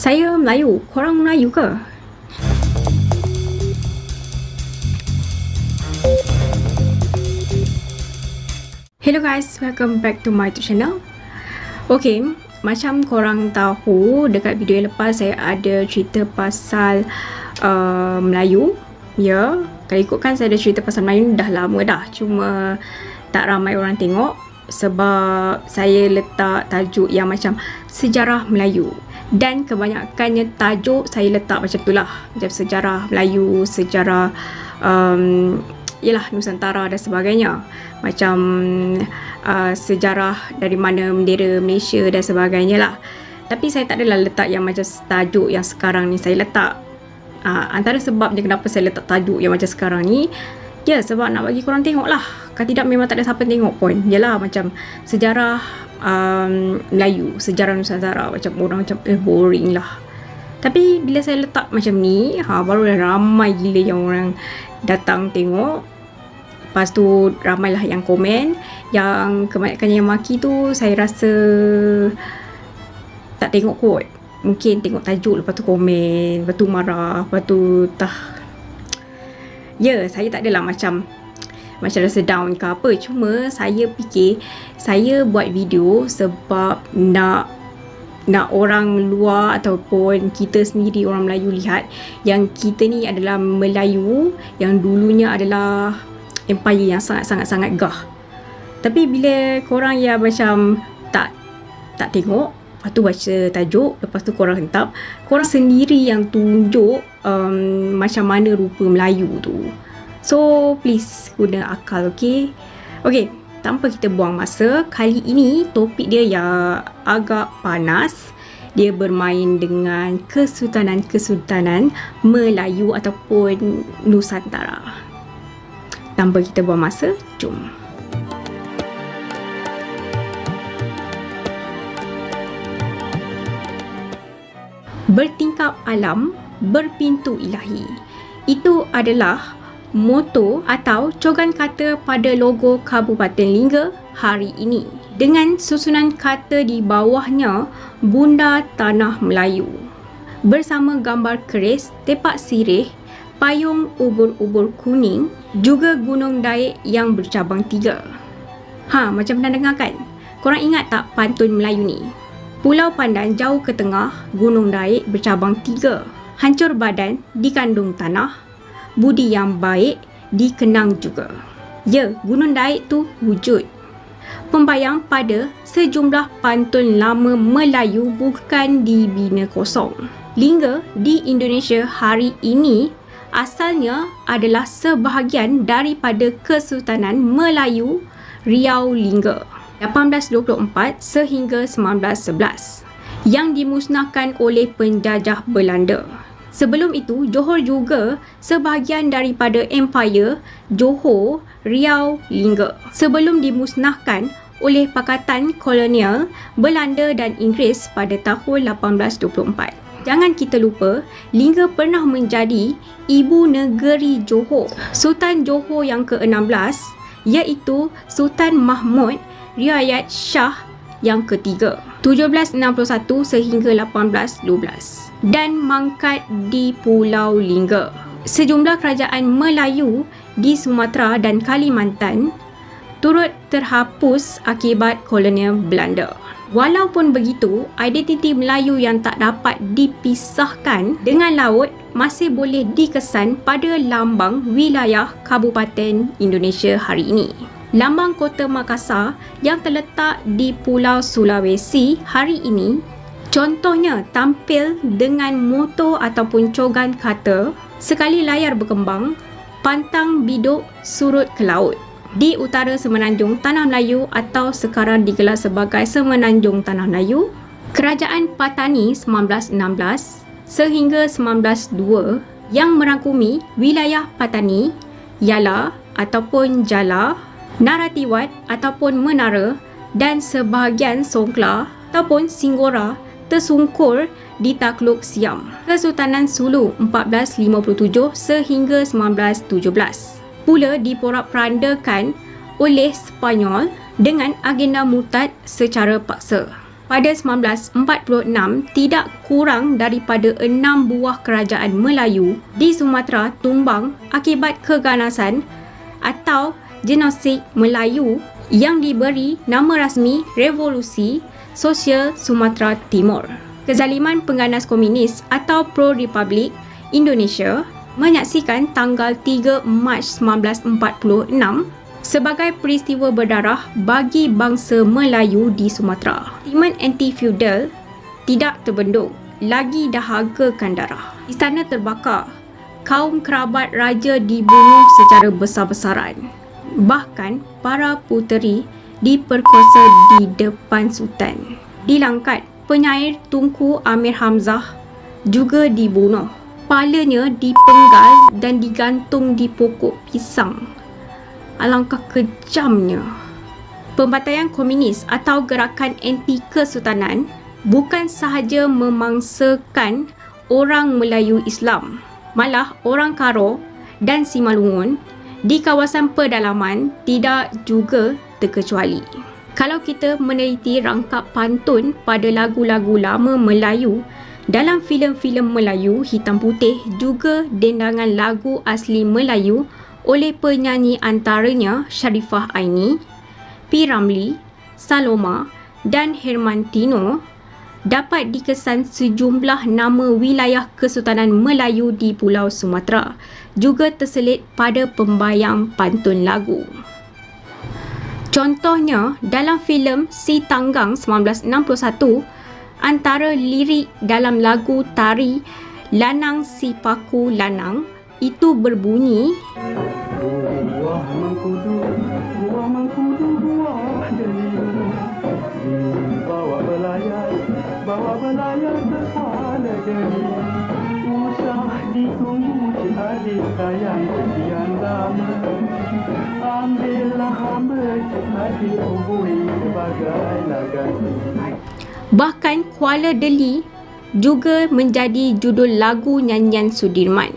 Saya Melayu, korang Melayu ke? Hello guys, welcome back to my YouTube channel. Okay, macam korang tahu, dekat video yang lepas saya ada cerita pasal Melayu. Ya, kalau ikutkan saya ada cerita pasal Melayu dah lama dah, cuma tak ramai orang tengok sebab saya letak tajuk yang macam sejarah Melayu. Dan kebanyakannya tajuk saya letak macam itulah, macam sejarah Melayu, sejarah Nusantara dan sebagainya. Macam sejarah dari mana bendera Malaysia dan sebagainya lah. Tapi saya tak adalah letak yang macam tajuk yang sekarang ni saya letak. Antara sebabnya kenapa saya letak tajuk yang macam sekarang ni, ya sebab nak bagi korang tengok lah. Kalau tidak memang tak ada siapa tengok pun. Yalah, macam sejarah Melayu, sejarah Nusantara, macam orang macam boring lah. Tapi bila saya letak macam ni, baru ramai gila yang orang datang tengok. Lepas tu ramailah yang komen. Yang kebanyakan yang maki tu saya rasa tak tengok kot. Mungkin tengok tajuk, lepas tu komen, lepas tu marah, lepas tu ya, saya tak adalah macam rasa down ke apa. Cuma saya fikir saya buat video sebab nak orang luar ataupun kita sendiri orang Melayu lihat yang kita ni adalah Melayu yang dulunya adalah empire yang sangat-sangat gah. Tapi bila korang yang macam tak tengok, lepas tu baca tajuk, lepas tu korang hentam, korang sendiri yang tunjuk macam mana rupa Melayu tu. So please guna akal, okay? Okay, tanpa kita buang masa, kali ini topik dia yang agak panas. Dia bermain dengan kesultanan Melayu ataupun Nusantara. Tanpa kita buang masa, jom. Bertingkap alam, berpintu ilahi. Itu adalah moto atau cogan kata pada logo Kabupaten Lingga hari ini, dengan susunan kata di bawahnya Bunda Tanah Melayu bersama gambar keris, tepak sirih, payung ubur-ubur kuning, juga Gunung Daik yang bercabang 3. Macam pernah dengar kan? Korang ingat tak pantun Melayu ni? Pulau Pandan jauh ke tengah, Gunung Daik bercabang 3. Hancur badan dikandung tanah, budi yang baik dikenang juga. Ya, Gunung Daik tu wujud. Pembayang pada sejumlah pantun lama Melayu bukan dibina kosong. Lingga di Indonesia hari ini asalnya adalah sebahagian daripada Kesultanan Melayu Riau Lingga 1824 sehingga 1911 yang dimusnahkan oleh penjajah Belanda. Sebelum itu, Johor juga sebahagian daripada Empire Johor Riau Lingga sebelum dimusnahkan oleh Pakatan Kolonial Belanda dan Inggeris pada tahun 1824. Jangan kita lupa, Lingga pernah menjadi ibu negeri Johor, Sultan Johor yang ke-16 iaitu Sultan Mahmud Riayat Shah yang ketiga 1761 sehingga 1812 dan mangkat di Pulau Lingga. Sejumlah kerajaan Melayu di Sumatera dan Kalimantan turut terhapus akibat kolonial Belanda. Walaupun begitu, identiti Melayu yang tak dapat dipisahkan dengan laut masih boleh dikesan pada lambang wilayah Kabupaten Indonesia hari ini. Lambang Kota Makassar yang terletak di Pulau Sulawesi hari ini contohnya tampil dengan moto ataupun cogan kata sekali layar berkembang, pantang biduk surut ke laut. Di utara Semenanjung Tanah Melayu atau sekarang digelar sebagai Semenanjung Tanah Melayu, Kerajaan Patani 1916 sehingga 1902 yang merangkumi wilayah Patani, Yala ataupun Jala, Naratiwat ataupun Menara dan sebahagian Songkla ataupun Singgora tersungkur di Takluk Siam. Kesultanan Sulu 1457 sehingga 1917 pula diporak-perandakan oleh Sepanyol dengan agenda murtad secara paksa. Pada 1946, tidak kurang daripada 6 buah kerajaan Melayu di Sumatera tumbang akibat keganasan atau genosid Melayu yang diberi nama rasmi Revolusi Sosial Sumatera Timur. Kezaliman pengganas komunis atau pro-republik Indonesia menyaksikan tanggal 3 Mac 1946 sebagai peristiwa berdarah bagi bangsa Melayu di Sumatera. Sentimen anti-feudal tidak terbendung, lagi dahagakan darah. Istana terbakar, kaum kerabat raja dibunuh secara besar-besaran. Bahkan para puteri diperkosa di depan sultan. Di Langkat, penyair Tunku Amir Hamzah juga dibunuh. Kepalanya dipenggal dan digantung di pokok pisang. Alangkah kejamnya. Pembantaian komunis atau gerakan anti kesultanan bukan sahaja memangsakan orang Melayu Islam, malah orang Karo dan Simalungun di kawasan pedalaman tidak juga terkecuali. Kalau kita meneliti rangkap pantun pada lagu-lagu lama Melayu dalam filem-filem Melayu hitam putih, juga dendangan lagu asli Melayu oleh penyanyi antaranya Sharifah Aini, P. Ramlee, Saloma dan Hermantino, dapat dikesan sejumlah nama wilayah Kesultanan Melayu di Pulau Sumatera juga terselit pada pembayang pantun lagu. Contohnya dalam filem Si Tanggang 1961, antara lirik dalam lagu tari Lanang Si Paku Lanang itu berbunyi, buah mengkudu, buah delima, bawa belayar kepala jeli, usah ditunggu si adik sayang sekian lama, ambillah hamba si adik hubui sebagai lagasi. Bahkan Kuala Deli juga menjadi judul lagu nyanyian Sudirman.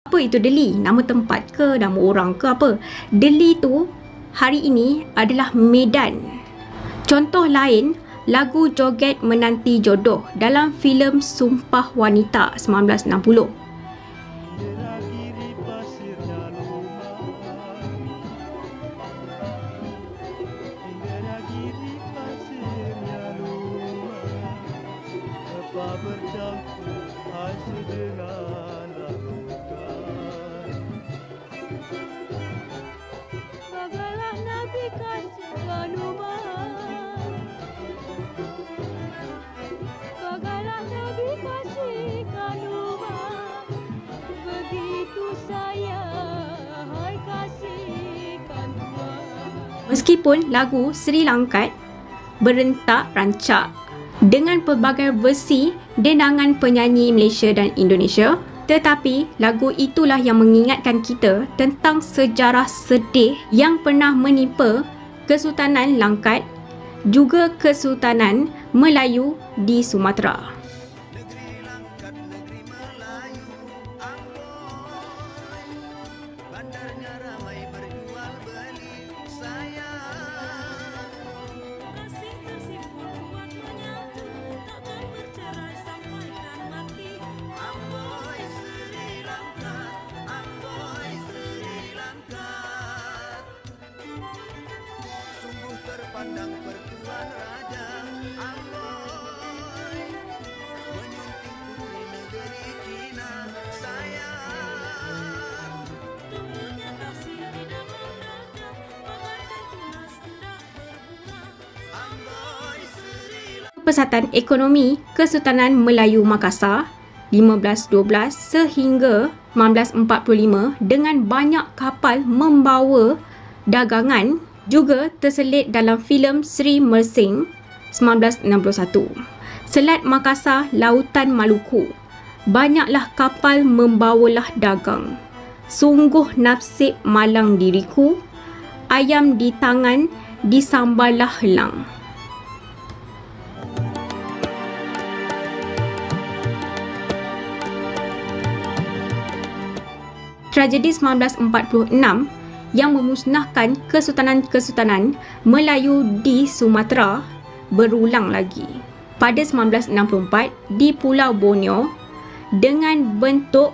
Apa itu Deli? Nama tempat ke? Nama orang ke apa? Deli tu hari ini adalah Medan. Contoh lain, lagu Joget Menanti Jodoh dalam filem Sumpah Wanita 1960. Meskipun lagu Sri Langkat berentak rancak dengan pelbagai versi dendangan penyanyi Malaysia dan Indonesia, tetapi lagu itulah yang mengingatkan kita tentang sejarah sedih yang pernah menimpa Kesultanan Langkat, juga Kesultanan Melayu di Sumatera. Pesatan Ekonomi Kesultanan Melayu Makassar 1512 sehingga 1945 dengan banyak kapal membawa dagangan juga terselit dalam filem Sri Mersing 1961. Selat Makassar, Lautan Maluku, banyaklah kapal membawalah dagang. sungguh nasib malang diriku, ayam di tangan disambarlah helang. Tragedi 1946 yang memusnahkan kesultanan-kesultanan Melayu di Sumatera berulang lagi pada 1964 di Pulau Borneo dengan bentuk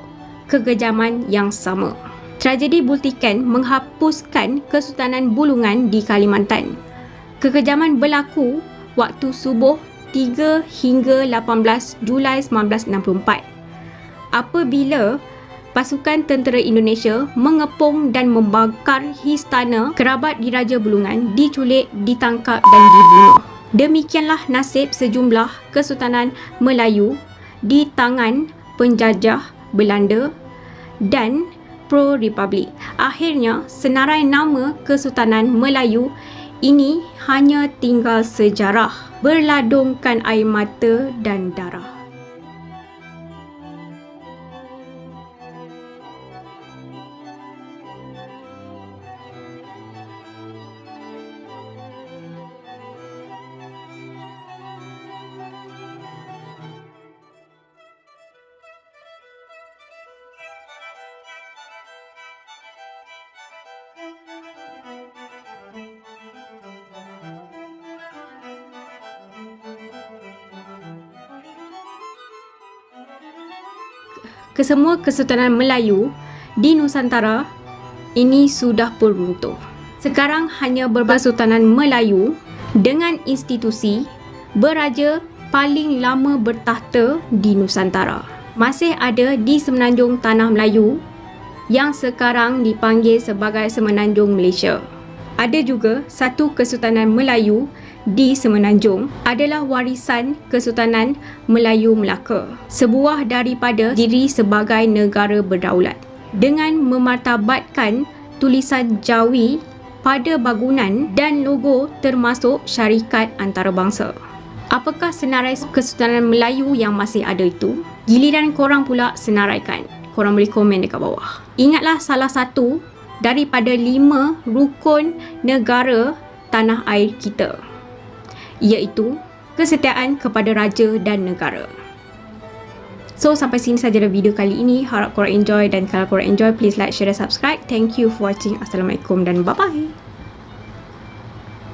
kekejaman yang sama. Tragedi Bultikan menghapuskan Kesultanan Bulungan di Kalimantan. Kekejaman berlaku waktu subuh 3 hingga 18 Julai 1964 apabila pasukan tentera Indonesia mengepung dan membakar istana kerabat Diraja Bulungan, diculik, ditangkap dan dibunuh. Demikianlah nasib sejumlah Kesultanan Melayu di tangan penjajah Belanda dan pro-republik. Akhirnya, senarai nama Kesultanan Melayu ini hanya tinggal sejarah, berladungkan air mata dan darah. Kesemua Kesultanan Melayu di Nusantara ini sudah pun runtuh. Sekarang hanya Kesultanan Melayu dengan institusi beraja paling lama bertahta di Nusantara. Masih ada di Semenanjung Tanah Melayu yang sekarang dipanggil sebagai Semenanjung Malaysia. Ada juga satu Kesultanan Melayu di Semenanjung adalah warisan Kesultanan Melayu Melaka, sebuah daripada diri sebagai negara berdaulat dengan memartabatkan tulisan Jawi pada bangunan dan logo termasuk syarikat antarabangsa. Apakah senarai Kesultanan Melayu yang masih ada itu? Giliran korang pula senaraikan. Korang boleh komen dekat bawah. Ingatlah salah satu daripada 5 rukun negara tanah air kita, iaitu kesetiaan kepada raja dan negara. So, sampai sini sajalah video kali ini. Harap korang enjoy, dan kalau korang enjoy, please like, share dan subscribe. Thank you for watching. Assalamualaikum dan bye-bye.